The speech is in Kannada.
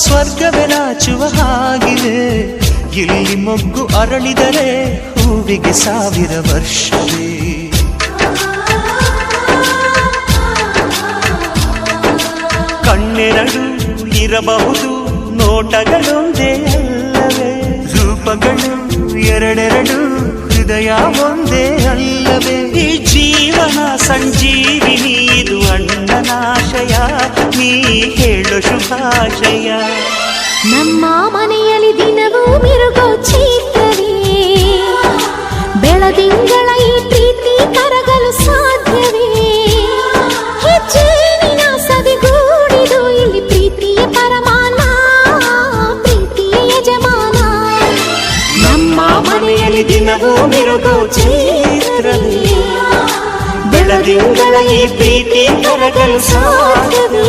ಸ್ವರ್ಗವೇ ನಾಚುವ ಹಾಗಿದೆ. ಇಲ್ಲಿ ಮೊಗ್ಗು ಅರಳಿದರೆ ಹೂವಿಗೆ 1000 ವರ್ಷವೇ. ಕಣ್ಣೆರಡು ಇರಬಹುದು, ನೋಟಗಳೊಂದೇ ಅಲ್ಲವೇ? ರೂಪಗಳು ಎರಡೆರಡು, ಹೃದಯ ಒಂದೇ ಅಲ್ಲವೇ? ಈ ಜೀವನ ಸಂಜೀವಿನಿ, ಇದು ಅಣ್ಣನಾಶಯ, ನೀ ಹೇಳು ಶುಭಾಶಯ. ನಮ್ಮ ಮನೆಯಲ್ಲಿ ದಿನವೂ ಮಿರುಗೋ ಚೈತ್ರವೇ, ಬೆಳದಿಂಗಳ ಈ ಪ್ರೀತಿ ಕರಗಲು ಸಾಧ್ಯವೇ? ಹೆಜ್ಜೆನಿನ ಸವಿಗೂಡಿದು ಇಲ್ಲಿ ಪ್ರೀತಿಯ ಪರಮಾನ, ಪ್ರೀತಿಯ ಯಜಮಾನ. ನಮ್ಮ ಮನೆಯಲ್ಲಿ ದಿನವೂ ಮಿರುಗೋ ಚೈತ್ರವೇ, ಬೆಳದಿಂಗಳ ಈ ಪ್ರೀತಿ ಕರಗಲು ಸಾಧ್ಯವೇ?